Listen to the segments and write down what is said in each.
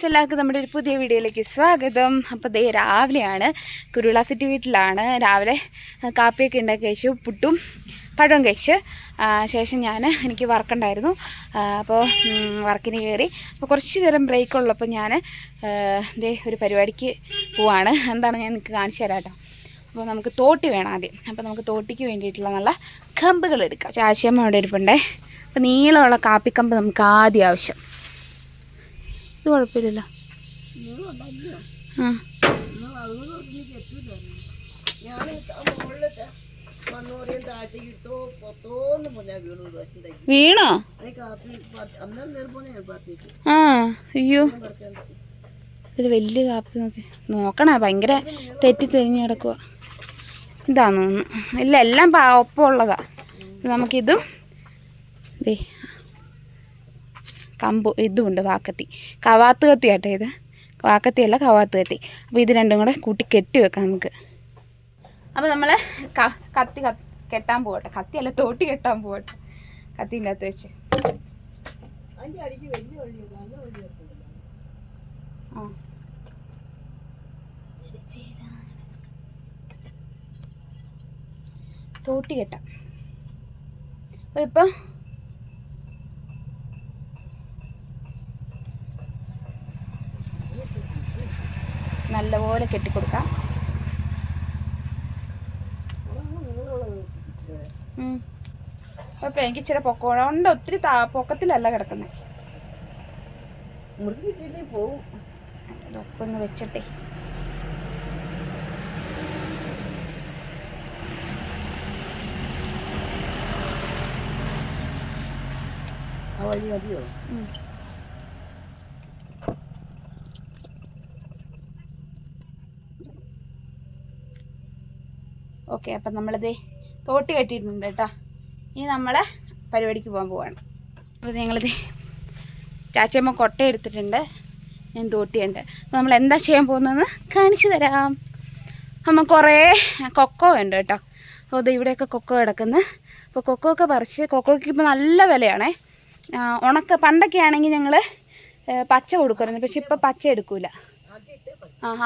എല്ലാവർക്കും നമ്മുടെ ഒരു പുതിയ വീഡിയോയിലേക്ക് സ്വാഗതം. അപ്പോൾ ദേ രാവിലെയാണ്, കുരുള സിറ്റി വീട്ടിലാണ്. രാവിലെ കാപ്പിയൊക്കെ ഉണ്ടാക്കി കഴിച്ചു, പുട്ടും പഴവും കഴിച്ച് ശേഷം എനിക്ക് വർക്കുണ്ടായിരുന്നു. അപ്പോൾ വർക്കിന് കയറി. അപ്പോൾ കുറച്ച് നേരം ബ്രേക്ക് ഉള്ളപ്പോൾ ഞാൻ ദേ ഒരു പരിപാടിക്ക് പോവാണ്. എന്താണ് ഞാൻ നിങ്ങൾക്ക് കാണിച്ചു തരാം കേട്ടോ. അപ്പോൾ നമുക്ക് തോട്ടി വേണം ആദ്യം. അപ്പോൾ നമുക്ക് തോട്ടിക്ക് വേണ്ടിയിട്ടുള്ള നല്ല കമ്പുകൾ എടുക്കാം. ചാച്ചിയമ്മ അവിടെ ഇരിപ്പുണ്ടേ. അപ്പോൾ നീളമുള്ള കാപ്പിക്കമ്പ് നമുക്ക് ആദ്യം ആവശ്യം. ഇത് കുഴപ്പമില്ലല്ലോ. വീണോ? അയ്യോ, ഇത് വലിയ കാപ്പി നോക്കണേ, ഭയങ്കര തെറ്റി തെരിഞ്ഞ് കിടക്കുക. ഇതാന്ന് തോന്നുന്നു. ഇല്ല, എല്ലാം ഒപ്പം ഉള്ളതാ. നമുക്കിതും ദേ ഇതുമുണ്ട്, കവാത്ത് കത്തി കേട്ടോ. ഇത് വാക്കത്തിയല്ല, കവാത്ത് കത്തി. അപ്പോൾ ഇത് രണ്ടും കൂടെ കൂട്ടി കെട്ടി വെക്കാം നമുക്ക്. അപ്പോൾ നമ്മൾ കത്തി കെട്ടാൻ പോകട്ടെ. കത്തിയല്ല, തോട്ടി കെട്ടാൻ പോകട്ടെ. കത്തിൻ്റെ അകത്ത് വെച്ച് തോട്ടി കെട്ടാം. അപ്പോൾ ഇപ്പോൾ നല്ലപോലെ കെട്ടിക്കൊടുക്കാം. അപ്പോൾ എനിക്ക് ഇച്ചിരി പൊക്കമുണ്ട്, ഒത്തിരി പൊക്കത്തിലല്ല കിടക്കുന്നത്. ഇതൊക്കെ ഒന്ന് വെച്ചിട്ടെ. മതിയോ? ഓക്കെ, അപ്പം നമ്മളിത് തോട്ടി കെട്ടിയിട്ടുണ്ട് കേട്ടോ. ഇനി നമ്മളെ പരിപാടിക്ക് പോകാൻ പോവാണ്. അപ്പോൾ ഞങ്ങളിത് ചാച്ചമ്മ കൊട്ട എടുത്തിട്ടുണ്ട്, ഞാൻ തോട്ടിയുണ്ട്. അപ്പോൾ നമ്മൾ എന്താ ചെയ്യാൻ പോകുന്നതെന്ന് കാണിച്ചു തരാം. നമ്മൾ കുറേ കൊക്കോ ഉണ്ട് കേട്ടോ. അപ്പോൾ ഇത് ഇവിടെയൊക്കെ കൊക്കോ കിടക്കുന്നു. അപ്പോൾ കൊക്കോ ഒക്കെ പറിച്ച്, കൊക്കോയ്ക്ക് ഇപ്പോൾ നല്ല വിലയാണേ. പണ്ടൊക്കെ ആണെങ്കിൽ ഞങ്ങൾ പച്ച കൊടുക്കുമായിരുന്നു, പക്ഷെ ഇപ്പോൾ പച്ച എടുക്കൂല.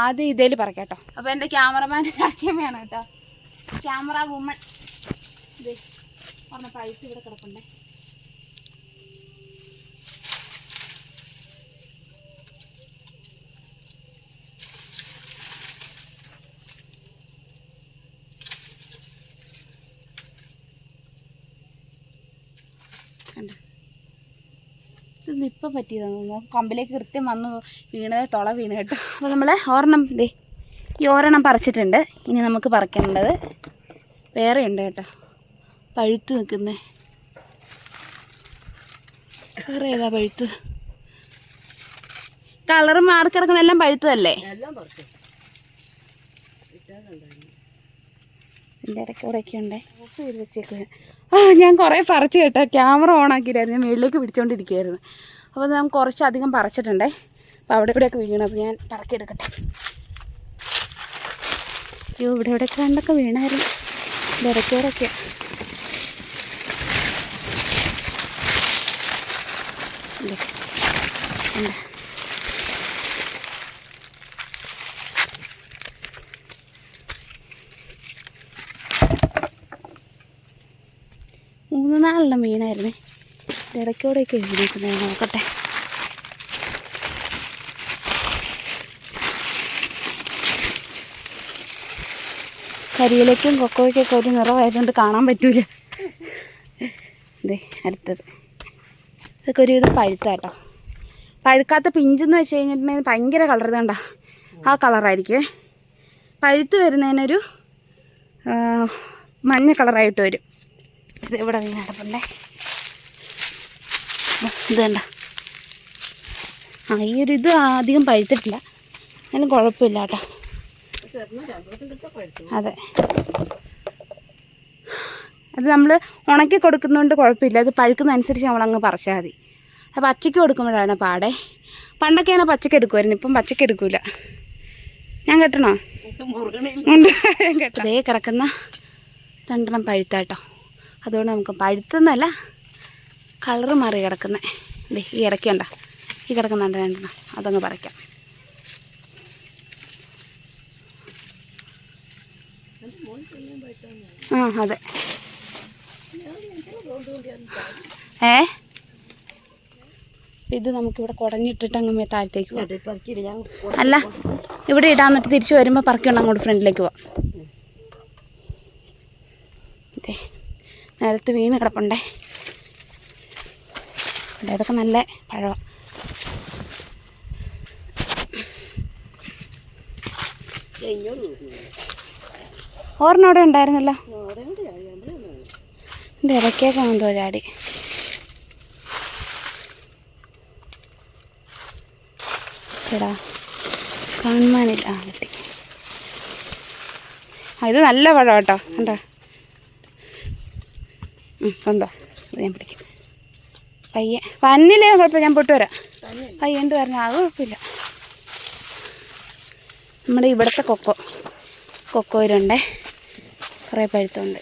ആദ്യം ഇതേൽ പറിക്കാം കേട്ടോ. അപ്പോൾ എൻ്റെ ക്യാമറമാൻ ചാച്ചമ്മയാണ് കേട്ടോ, ക്യാമറ വുമൺ. ഇത് പറഞ്ഞ പഴുത്ത് ഇവിടെ കിടപ്പുണ്ടേ. കണ്ട, ഇതൊന്നും ഇപ്പം പറ്റിയതാണെന്ന്. കമ്പിലേക്ക് കൃത്യം വന്നു വീണത്, തുള വീണ് കേട്ടോ. അപ്പോൾ നമ്മൾ ഈ ഒരെണ്ണം പറിച്ചിട്ടുണ്ട്. ഇനി നമുക്ക് പറിക്കേണ്ടത് വേറെ ഉണ്ട് കേട്ടോ, പഴുത്ത് നിൽക്കുന്നേ. വേറെ ഏതാ പഴുത്ത്? കളറ് മാറിക്കിടക്കുന്ന എല്ലാം പഴുത്തതല്ലേ? എൻ്റെ ഇടയ്ക്കൂടെയൊക്കെ ഉണ്ടേ. ഓഫ് ചെയ്ത് വെച്ചേക്കുക. ഞാൻ കുറേ പറിച്ച് കേട്ടോ, ക്യാമറ ഓണാക്കിയിട്ടായിരുന്നു, ഞാൻ മുകളിലേക്ക് പിടിച്ചുകൊണ്ടിരിക്കുകയായിരുന്നു. അപ്പോൾ ഞാൻ കുറച്ചധികം പറിച്ചിട്ടുണ്ടേ. അപ്പോൾ അവിടെ ഇവിടെയൊക്കെ വീഴണം. അപ്പോൾ ഞാൻ പറക്കിയെടുക്കട്ടെ. അയ്യോ, ഇവിടെ കണ്ടൊക്കെ വീണായിരുന്നു. ഇടയ്ക്കൂടൊക്കെ മൂന്ന് നാലെണ്ണം വീണായിരുന്നേ. ഇടയ്ക്കൂടെയൊക്കെ വീണിരിക്കുന്നത് നോക്കട്ടെ. കരിയിലേക്കും കൊക്കോയ്ക്കൊക്കെ ഒരു നിറമായതുകൊണ്ട് കാണാൻ പറ്റൂല. ഇതേ അടുത്തത്, ഇതൊക്കെ ഒരുവിധം പഴുത്ത കേട്ടോ. പഴുക്കാത്ത പിഞ്ചെന്ന് വെച്ച് കഴിഞ്ഞിട്ടുണ്ടെങ്കിൽ ഭയങ്കര കളർ ഇതുണ്ടോ, ആ കളറായിരിക്കുമേ. പഴുത്ത് വരുന്നതിനൊരു മഞ്ഞ കളറായിട്ട് വരും. ഇത് ഇവിടെ വീണടപ്പുണ്ടേ. ഇത് കണ്ട, ഈ ഒരു ഇത് അധികം പഴുത്തിട്ടില്ല, അതിന് കുഴപ്പമില്ല കേട്ടോ. അതെ, അത് നമ്മൾ ഉണക്കി കൊടുക്കുന്നതുകൊണ്ട് കുഴപ്പമില്ല. അത് പഴുക്കുന്നതനുസരിച്ച് നമ്മളങ്ങ് പറിച്ചാൽ മതി. അപ്പോൾ പച്ചയ്ക്ക് കൊടുക്കുമ്പോഴാണ് പാടെ. പണ്ടൊക്കെയാണ് പച്ചയ്ക്ക് എടുക്കുമായിരുന്നു, ഇപ്പം പച്ചയ്ക്ക് എടുക്കില്ല. ഞാൻ കെട്ടണോ? അതേ കിടക്കുന്ന രണ്ടെണ്ണം പഴുത്താട്ടോ. അതുകൊണ്ട് നമുക്ക് പഴുത്തെന്നല്ല, കളറ് മാറി കിടക്കുന്നത്. ഈ ഇടയ്ക്കുണ്ടോ, ഈ കിടക്കുന്നുണ്ട് രണ്ടെണ്ണം, അതങ്ങ് പറിക്കാം. ആ അതെ. ഇത് നമുക്കിവിടെ കുടഞ്ഞിട്ടിട്ട് അങ്ങ് താഴത്തേക്ക് പോകാം. അല്ല, ഇവിടെ ഇടാന്നിട്ട് തിരിച്ച് വരുമ്പോൾ പറക്കൊണ്ട് അങ്ങോട്ട് ഫ്രണ്ടിലേക്ക് പോവാം. അതെ, നേരത്തെ വീണ് കിടപ്പുണ്ടേ. ഇവിടെ ഇതൊക്കെ നല്ല പഴം. ഓർമ്മ അവിടെ ഉണ്ടായിരുന്നല്ലോ. എൻ്റെ ഇടയ്ക്കൊക്കെ എന്തോ ചാടി. ചേടാ കാണുവാനില്ല. ആ കിട്ടി. ഇത് നല്ല പഴം കേട്ടോ. കണ്ടോ കണ്ടോ. ഇത് ഞാൻ പിടിക്കും. പയ്യെ പന്നില്ലേ കുഴപ്പമില്ല, ഞാൻ പൊട്ട് വരാം. പയ്യണ്ട് പറഞ്ഞാൽ അത് കുഴപ്പമില്ല. നമ്മുടെ ഇവിടുത്തെ കൊക്കോയിലുണ്ടേ, കുറേ പഴുത്തുണ്ട്.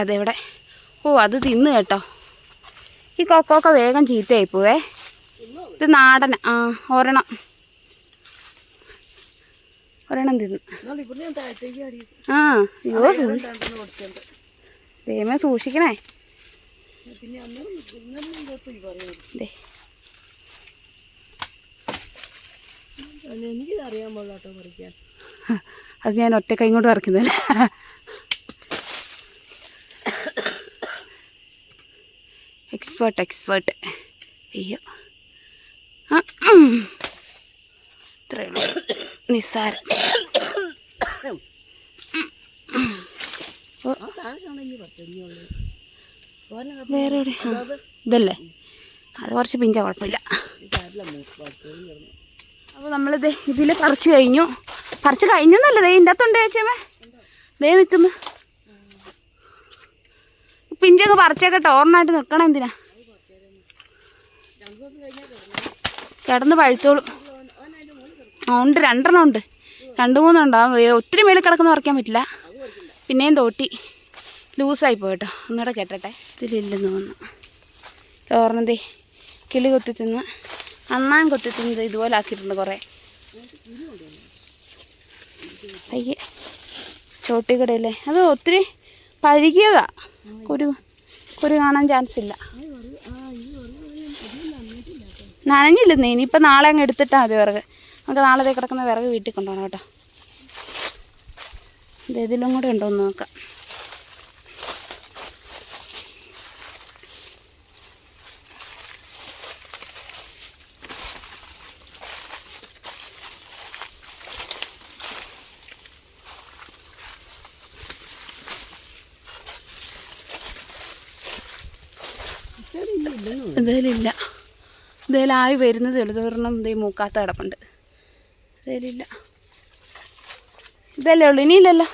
അതെവിടെ. ഓ അത് തിന്ന് കേട്ടോ. ഈ കൊക്കോക്കെ വേഗം ചീത്തയായി പോവേ. ഇത് നാടന. ആ ഒരെണ്ണം തിന്നു. ആ അയ്യോ ദൈവമേ സൂക്ഷിക്കണേ. അത് ഞാൻ ഒറ്റ കൈ കൊണ്ട് പറിക്കുന്നതല്ലേ. എക്സ്പേർട്ട്. അയ്യോ ഇത്രയേ ഉള്ളൂ, നിസ്സാരം. വേറെ എവിടെ? ഇതല്ലേ, അത് കുറച്ച് പിഞ്ച, കുഴപ്പമില്ല. അപ്പോൾ നമ്മളിത് ഇതിൽ പറിച്ച് കഴിഞ്ഞെന്നല്ല, ദേ ഇതിൻ്റെ അകത്തുണ്ട് ചേച്ചമ്മേ. ദേ നിൽക്കുന്നു പിഞ്ചൊക്കെ പറിച്ചേക്കട്ടെ. ഓർമ്മയായിട്ട് നിൽക്കണം. എന്തിനാ കിടന്ന് പഴുത്തോളും. ആ ഉണ്ട്, 2 ഉണ്ട്, 2-3 ഉണ്ട്. ഒത്തിരി മേളിൽ കിടക്കുന്ന പറിക്കാൻ പറ്റില്ല. പിന്നെയും തോട്ടി ലൂസായി പോയിട്ടോ. ഒന്നുകൂടെ കേട്ടട്ടെ. ഇതിലില്ലെന്ന് തോന്നുന്നു. ഓർമ്മതേ കിളി കൊത്തി തിന്ന്, അണ്ണാൻ കൊത്തി തിന്നത് ഇതുപോലെ ആക്കിയിട്ടുണ്ട് കുറേ. അയ്യേ ചോട്ടിക്കടയല്ലേ, അത് ഒത്തിരി പഴുകിയതാ. കുരു കാണാൻ ചാൻസ് ഇല്ല. നനഞ്ഞില്ലെന്നേ. ഇനിയിപ്പോൾ നാളെ അങ്ങ് എടുത്തിട്ടാൽ മതി വിറക്. നമുക്ക് നാളെ കിടക്കുന്ന വിറക് വീട്ടിൽ കൊണ്ടുപോകണം കേട്ടോ. ഇതിലും കൂടെ ഉണ്ടോയെന്ന് നോക്കാം. ഇതേലായി വരുന്നത് എളുതോരണം. ഇതേ മൂക്കാത്ത കിടപ്പുണ്ട്. ഇതേലില്ല. ഇതല്ലേ ഉള്ളു, ഇനിയില്ലല്ലോ.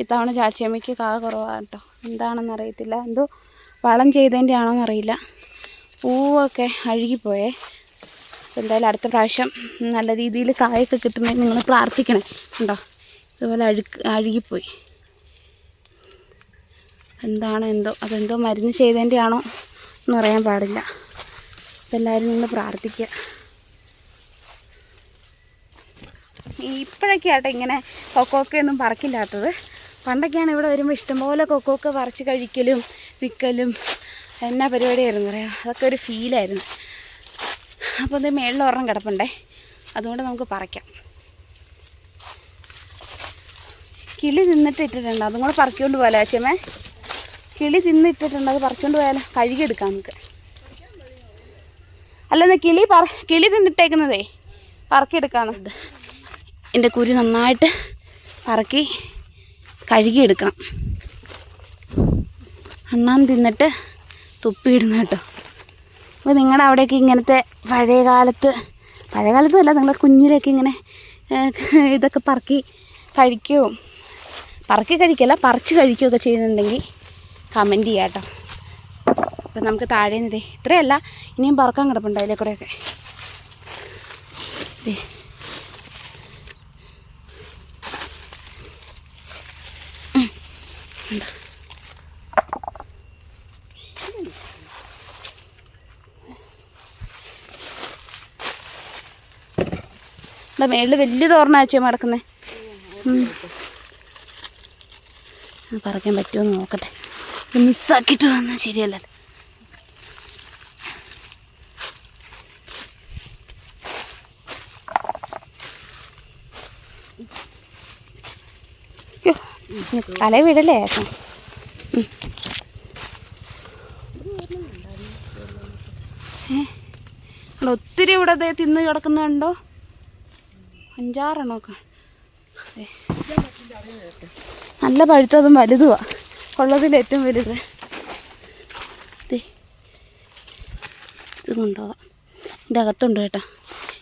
ഇത്തവണ ചാച്ചിയമ്മയ്ക്ക് കാ കുറവാണ് കേട്ടോ. എന്താണെന്ന് അറിയത്തില്ല. എന്തോ വളം ചെയ്തതിൻ്റെ ആണോന്ന് അറിയില്ല. പൂവൊക്കെ അഴുകിപ്പോയേ. എന്തായാലും അടുത്ത പ്രാവശ്യം നല്ല രീതിയിൽ കായൊക്കെ കിട്ടുന്നതിന് നിങ്ങൾ പ്രാർത്ഥിക്കണേ. ഉണ്ടോ ഇതുപോലെ അഴുകിപ്പോയി. അതെന്തോ മരുന്ന് ചെയ്തതിൻ്റെ ആണോ എന്ന് പറയാൻ പാടില്ല. അപ്പം എല്ലാവരും നിങ്ങൾ പ്രാർത്ഥിക്കുക. ഇപ്പോഴൊക്കെ ആട്ടെ ഇങ്ങനെ കൊക്കോക്കൊന്നും പറക്കില്ലാത്തത്. പണ്ടൊക്കെയാണ് ഇവിടെ വരുമ്പോൾ ഇഷ്ടംപോലെ കൊക്കോക്കെ പറിച്ച് കഴിക്കലും വിൽക്കലും എന്നാ പരിപാടിയായിരുന്നു പറയാം. അതൊക്കെ ഒരു ഫീലായിരുന്നു. അപ്പോൾ ഇത് മേളിൽ ഒരെണ്ണം കിടപ്പുണ്ടേ, അതുകൊണ്ട് നമുക്ക് പറിക്കാം. കിളി തിന്നിട്ട് ഇട്ടിട്ടുണ്ട്, അതും കൂടെ പറിക്കൊണ്ട് പോയാലോ അച്ഛമ്മേ? കിളി തിന്നിട്ടിട്ടുണ്ട്, അത് പറിക്കൊണ്ട് പോയാലോ? കഴുകിയെടുക്കാം നമുക്ക്. അല്ലെന്ന് കിളി തിന്നിട്ടേക്കുന്നതേ പറക്കിയെടുക്കാമെന്ന്. എൻ്റെ കുരു നന്നായിട്ട് പറക്കി കഴുകിയെടുക്കണം. അണ്ണാൻ തിന്നിട്ട് തുപ്പിയിടുന്ന കേട്ടോ. അപ്പോൾ നിങ്ങളുടെ അവിടെയൊക്കെ ഇങ്ങനത്തെ പഴയകാലത്തല്ല, നിങ്ങളുടെ കുഞ്ഞിലൊക്കെ ഇങ്ങനെ ഇതൊക്കെ പറക്കി കഴിക്കുകയല്ല പറിച്ച് കഴിക്കുകയൊക്കെ ചെയ്യുന്നുണ്ടെങ്കിൽ കമൻറ്റ് ചെയ്യാം കേട്ടോ. അപ്പോൾ നമുക്ക് താഴെ നിന്ന് ഇത്രയല്ല, ഇനിയും പറക്കാൻ കിടപ്പുണ്ട് അതിലെ കൂടെയൊക്കെ. മേളിൽ വലിയ തോരണാച്ചേ മടക്കുന്നേ. പറിക്കാൻ പറ്റുമോ എന്ന് നോക്കട്ടെ. മിസ്സാക്കിയിട്ട് വന്നാൽ ശരിയല്ലല്ലോ. തല വീടല്ലേ ഏട്ടൻ. ഒത്തിരി ഇവിടെ തിന്ന് കിടക്കുന്നുണ്ടോ? 5-6 എണ്ണമൊക്കെ. നല്ല പഴുത്തതും വലുതുവാ. ഉള്ളതിലേറ്റവും വലുത് ഇത് കൊണ്ടുപോവാം. ഇതിൻ്റെ അകത്തുണ്ട് കേട്ടോ.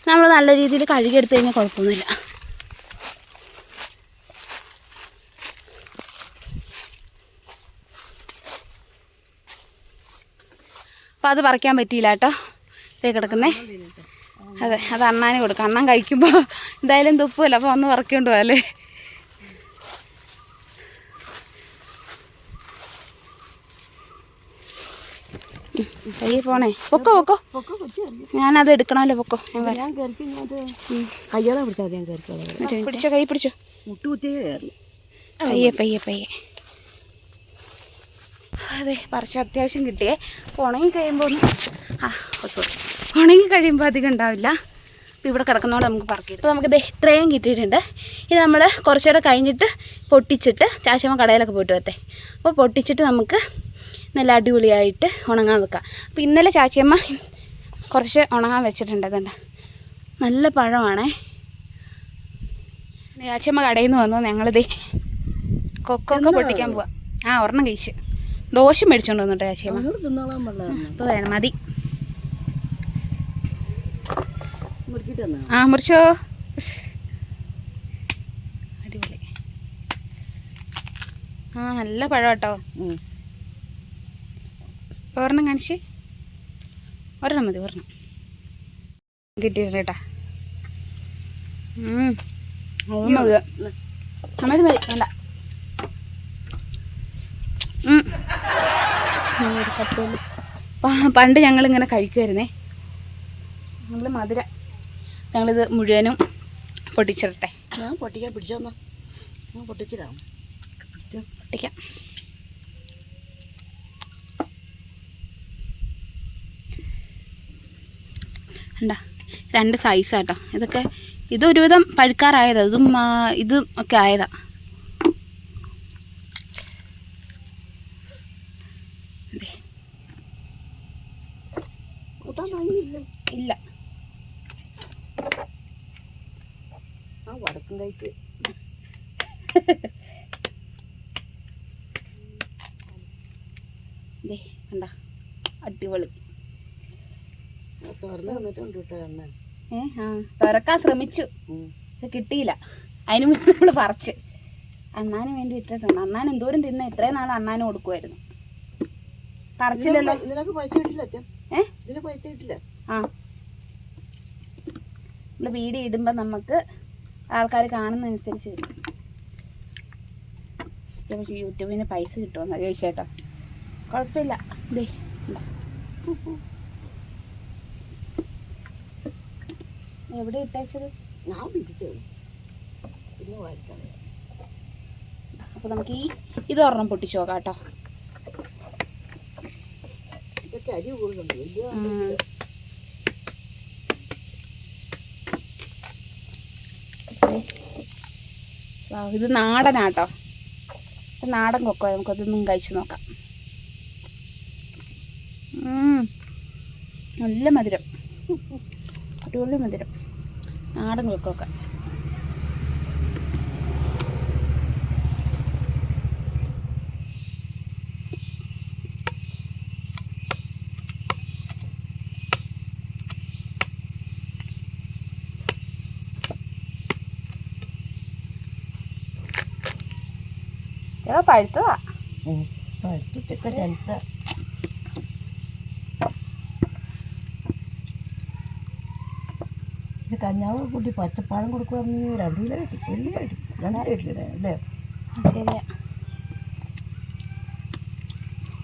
നമ്മൾ നല്ല രീതിയിൽ കഴുകിയെടുത്ത് കഴിഞ്ഞാൽ കുഴപ്പമൊന്നുമില്ല. അപ്പോൾ അത് പറിക്കാൻ പറ്റിയില്ല കേട്ടോ. ഇതേ കിടക്കുന്നേ. അതെ, അത് അണ്ണാന് കൊടുക്കാം. അണ്ണൻ കഴിക്കുമ്പോൾ എന്തായാലും തുപ്പുമല്ലോ, അപ്പോൾ ഒന്ന് പറിക്കൊണ്ട് പോകാല്ലേ. കയ്യെ പോണേ. പൊക്കോ പൊക്കോ, ഞാനത് എടുക്കണമല്ലോ. പൊക്കോ. പിടിച്ചോ, കൈ പിടിച്ചോ. പയ്യെ പയ്യെ പയ്യെ. അതെ, പറിച്ച് അത്യാവശ്യം കിട്ടിയേ. ഉണങ്ങി കഴിയുമ്പോൾ ഉണങ്ങി കഴിയുമ്പോൾ അധികം ഉണ്ടാവില്ല. അപ്പോൾ ഇവിടെ കിടക്കുന്നതുകൊണ്ട് നമുക്ക് പറക്കി. അപ്പോൾ നമുക്ക് ഇത്രയും കിട്ടിയിട്ടുണ്ട്. ഇത് നമ്മൾ കുറച്ചുകൂടെ കഴിഞ്ഞിട്ട് പൊട്ടിച്ചിട്ട് ചാച്ചമ്മ കടയിലൊക്കെ പോയിട്ട് വരട്ടെ. അപ്പോൾ പൊട്ടിച്ചിട്ട് നമുക്ക് നല്ല അടിപൊളിയായിട്ട് ഉണങ്ങാൻ വെക്കാം. അപ്പോൾ ഇന്നലെ ചാച്ചിയമ്മ കുറച്ച് ഉണങ്ങാൻ വെച്ചിട്ടുണ്ട്. അതുകൊണ്ട് നല്ല പഴമാണേ. ചാച്ചിയമ്മ കടയിൽ നിന്ന് വന്നു. ഞങ്ങളിതേ കൊക്കൊക്കെ പൊട്ടിക്കാൻ പോവാം. ഒരെണ്ണം കഴിച്ച് ദോശ മേടിച്ചോണ്ട് വന്നിട്ട് ചാച്ചിയമ്മ. ഇപ്പോൾ വേണം, മതി. മുറിച്ചോ. അടിപൊളി. നല്ല പഴം കേട്ടോ. ഒരെണ്ണം കാണിച്ച്. ഒരെണ്ണം മതി, ഒരെണ്ണം കിട്ടിയിട്ട് കേട്ടാ. മതി മതി മതി, വേണ്ട. പണ്ട് ഞങ്ങളിങ്ങനെ കഴിക്കുമായിരുന്നേ. ഞങ്ങൾ മധുര. ഞങ്ങളിത് മുഴുവനും പൊട്ടിച്ചിടട്ടെ. ഞാൻ പൊട്ടിക്കാൻ പിടിച്ചോന്നാ. പൊട്ടിച്ചിടാം. പൊട്ടിക്കാം. ഉണ്ടാ 2 സൈസാട്ടോ ഇതൊക്കെ. ഇതൊരുവിധം പഴുക്കാറായതാ. ഇതും ഒക്കെ ആയതാ. ഇല്ല, വടക്കും കൈക്ക് കണ്ട അടിപൊളി. തുറന്നു വന്നിട്ടുണ്ട് കേട്ടോ അണ്ണൻ. തുറക്കാൻ ശ്രമിച്ചു, കിട്ടിയില്ല. അതിന് മുന്നേ നമ്മൾ പറിച്ച് അണ്ണാന് വേണ്ടി ഇട്ടിട്ടുണ്ട്. അണ്ണാൻ എന്തോരം തിന്ന. ഇത്രയും നാൾ അണ്ണാനും കൊടുക്കുമായിരുന്നു. പറിച്ചില്ലല്ലോ. ഇതിനൊക്കെ പൈസ കിട്ടില്ല. ഇതിന് പൈസ കിട്ടില്ല. നമ്മൾ വീഡിയോ ഇടുമ്പോൾ നമുക്ക് ആൾക്കാർ കാണുന്നതനുസരിച്ച് കിട്ടും. പക്ഷേ യൂട്യൂബിന് പൈസ കിട്ടുമെന്നാണ് ചോദിച്ചേട്ടോ. കുഴപ്പമില്ല. ഇതേ എവിടെ ഇട്ടേച്ചത്? ഞാൻ പിടിച്ചത് പിന്നെ വായിക്കാം. അപ്പോൾ നമുക്ക് ഇതൊരെണ്ണം പൊട്ടിച്ചു നോക്കാം കേട്ടോ. ഇതൊക്കെ അരി കൂടുതലുണ്ട്. ഇത് നാടനാട്ടോ. നാടൻ കൊക്കോ. നമുക്കതൊന്നും കഴിച്ചു നോക്കാം. നല്ല മധുരം, അടിപൊളി മധുരം. നാടൻ കൊക്കൊക്കെ. പഴുത്തതാ. പഴുത്തിട്ടൊക്കെ ചലുത്ത. ഇത് കഞ്ഞാവ് കൂട്ടി പച്ചപ്പാഴം കൊടുക്കുവാണെങ്കിൽ 2 കിലോ കിട്ടും. 1 കിലോ കിട്ടും. 2 കിലോ അല്ലേ? ശരിയാ.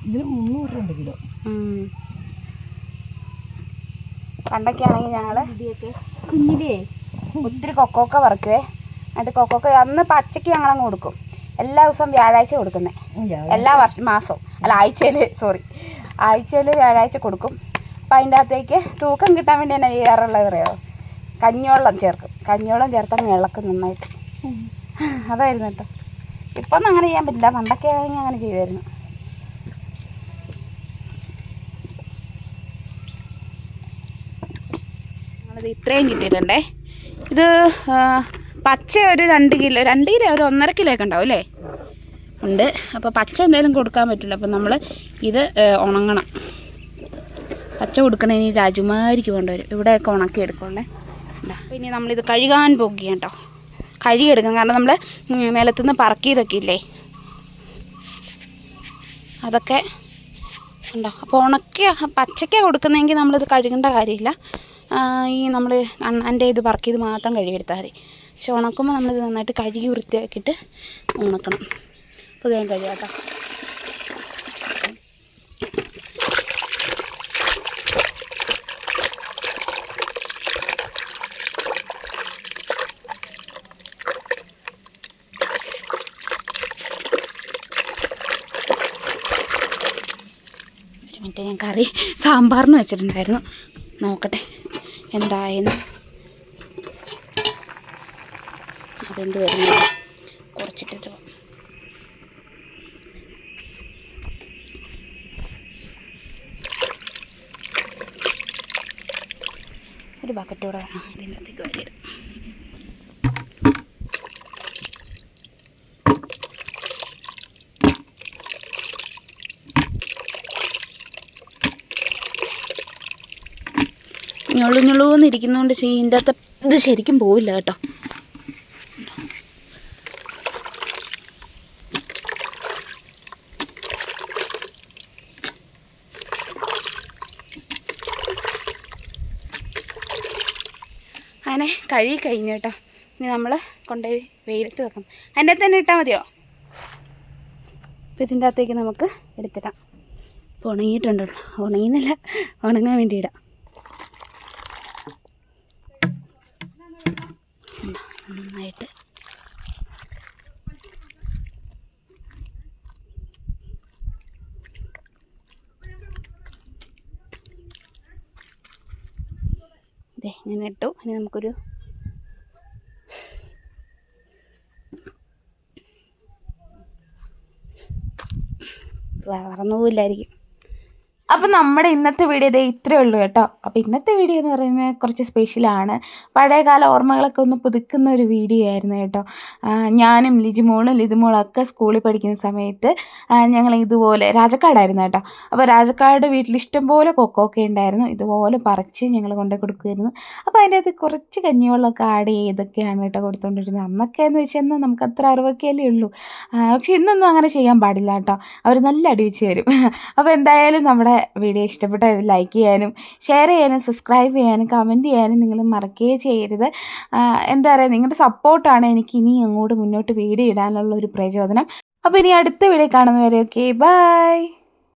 ഇതിന് 300 കിലോ. പണ്ടൊക്കെ ആണെങ്കിൽ ഞങ്ങൾ കുഞ്ഞിലേ ഒത്തിരി കൊക്കോക്ക പറിക്കുവേ. എന്നിട്ട് കൊക്കോക്ക അന്ന് പച്ചയ്ക്ക് ഞങ്ങളങ്ങ് കൊടുക്കും. എല്ലാ ദിവസവും വ്യാഴാഴ്ച കൊടുക്കുന്നത്, എല്ലാ മാസവും അല്ല ആഴ്ചയിൽ വ്യാഴാഴ്ച കൊടുക്കും. അപ്പം അതിൻ്റെ അകത്തേക്ക് തൂക്കം കിട്ടാൻ വേണ്ടി തന്നെ ചെയ്യാറുള്ളത് അറിയോ, കഞ്ഞിവെള്ളം ചേർക്കും. കഞ്ഞിവെള്ളം ചേർത്തങ്ങ് ഇളക്കും നന്നായിട്ട്. അതായിരുന്നു കേട്ടോ. ഇപ്പം ഒന്നും അങ്ങനെ ചെയ്യാൻ പറ്റില്ല, പണ്ടൊക്കെ ആണെങ്കിൽ അങ്ങനെ ചെയ്യുമായിരുന്നു. ഞങ്ങളത് ഇത്രയും കിട്ടിയിട്ടുണ്ടേ. ഇത് പച്ച ഒരു 2 കിലോ ഒരു 1.5 കിലോ ഒക്കെ ഉണ്ടാവും അല്ലേ, ഉണ്ട്. അപ്പോൾ പച്ച എന്തായാലും കൊടുക്കാൻ പറ്റില്ല. അപ്പം നമ്മൾ ഇത് ഉണങ്ങണം. പച്ച കൊടുക്കണേന് രാജുമാരിക്ക് കൊണ്ടുവരും. ഇവിടെയൊക്കെ ഉണക്കി എടുക്കുള്ളേ. അപ്പോൾ ഇനി നമ്മളിത് കഴുകാൻ പോകുക കേട്ടോ. കഴുകിയെടുക്കാം, കാരണം നമ്മൾ നിലത്തുനിന്ന് പറക്കിയതൊക്കെ ഇല്ലേ, അതൊക്കെ ഉണ്ടോ. അപ്പോൾ ഉണക്കിയ പച്ചയ്ക്ക കൊടുക്കുന്നതെങ്കിൽ നമ്മളിത് കഴുകേണ്ട കാര്യമില്ല. ഈ നമ്മൾ എൻ്റെ ഇത് പറക്കിയത് മാത്രം കഴുകിയെടുത്താൽ മതി. പക്ഷെ ഉണക്കുമ്പോൾ നമ്മളിത് നന്നായിട്ട് കഴുകി വൃത്തിയാക്കിയിട്ട് ഉണക്കണം. അപ്പോൾ വേഗം കഴുകാം കേട്ടോ. ഞാൻ കറി സാമ്പാറിന് വെച്ചിട്ടുണ്ടായിരുന്നു, നോക്കട്ടെ എന്തായെന്ന്. അതെന്ത് വരുന്നില്ല, കുറച്ചിട്ടിട്ട് ഒരു ബക്കറ്റോടെ വേണം ഇതിൻ്റെ അകത്തേക്ക് വരിയിടും. ഞൊള്ളുന്നിരിക്കുന്നതുകൊണ്ട് ഇതിൻ്റെ അകത്ത് ഇത് ശരിക്കും പോവില്ല കേട്ടോ. അങ്ങനെ കഴുകി കഴിഞ്ഞു കേട്ടോ. ഇനി നമ്മൾ കൊണ്ടുപോയി വെയിലത്ത് വെക്കണം. അതിൻ്റെ അകത്ത് തന്നെ ഇട്ടാൽ മതിയോ? അപ്പോൾ ഇതിൻ്റെ അകത്തേക്ക് നമുക്ക് എടുത്തിടാം. ഇപ്പോൾ ഉണങ്ങിയിട്ടുണ്ടല്ലോ, ഉണങ്ങിയെന്നല്ല, ഉണങ്ങാൻ വേണ്ടി ഇടാം. നന്നായിട്ട് ഇതേ ഞാൻ ഇട്ടു. ഇനി നമുക്കൊരു വളർന്നു പോയില്ലായിരിക്കും. അപ്പം നമ്മുടെ ഇന്നത്തെ വീഡിയോ ഇതേ ഇത്രയേ ഉള്ളൂ കേട്ടോ. അപ്പോൾ ഇന്നത്തെ വീഡിയോ എന്ന് പറയുന്നത് കുറച്ച് സ്പെഷ്യലാണ്. പഴയകാല ഓർമ്മകളൊക്കെ ഒന്ന് പുതുക്കുന്ന ഒരു വീഡിയോ ആയിരുന്നു കേട്ടോ. ഞാനും ലിജുമോളും ഒക്കെ സ്കൂളിൽ പഠിക്കുന്ന സമയത്ത് ഞങ്ങൾ ഇതുപോലെ രാജക്കാടായിരുന്നു കേട്ടോ. അപ്പോൾ രാജക്കാട് വീട്ടിൽ ഇഷ്ടംപോലെ കൊക്കോക്കെ ഉണ്ടായിരുന്നു. ഇതുപോലെ പറിച്ച് ഞങ്ങൾ കൊണ്ടു കൊടുക്കുമായിരുന്നു. അപ്പോൾ അതിൻ്റെ അകത്ത് കുറച്ച് കഞ്ഞിവെള്ളമൊക്കെ ആഡ് ചെയ്തൊക്കെയാണ് കേട്ടോ കൊടുത്തുകൊണ്ടിരുന്നത്. അന്നൊക്കെ എന്ന് വെച്ചാൽ നമുക്ക് അത്ര അറിവൊക്കെയല്ലേ ഉള്ളൂ. പക്ഷെ ഇന്നൊന്നും അങ്ങനെ ചെയ്യാൻ പാടില്ല കേട്ടോ, അവർ നല്ല അടിവെച്ച് തരും. അപ്പോൾ എന്തായാലും നമ്മുടെ വീഡിയോ ഇഷ്ടപ്പെട്ടാൽ ഇത് ലൈക്ക് ചെയ്യാനും ഷെയർ ചെയ്യാനും സബ്സ്ക്രൈബ് ചെയ്യാനും കമൻറ്റ് ചെയ്യാനും നിങ്ങൾ മറക്കുകയേ ചെയ്യരുത്. എന്താ പറയുക, നിങ്ങളുടെ സപ്പോർട്ടാണ് എനിക്ക് ഇനി അങ്ങോട്ട് മുന്നോട്ട് വീഡിയോ ഇടാനുള്ള ഒരു പ്രചോദനം. അപ്പോൾ ഇനി അടുത്ത വീഡിയോ കാണുന്നവരെ ഓക്കെ ബൈ.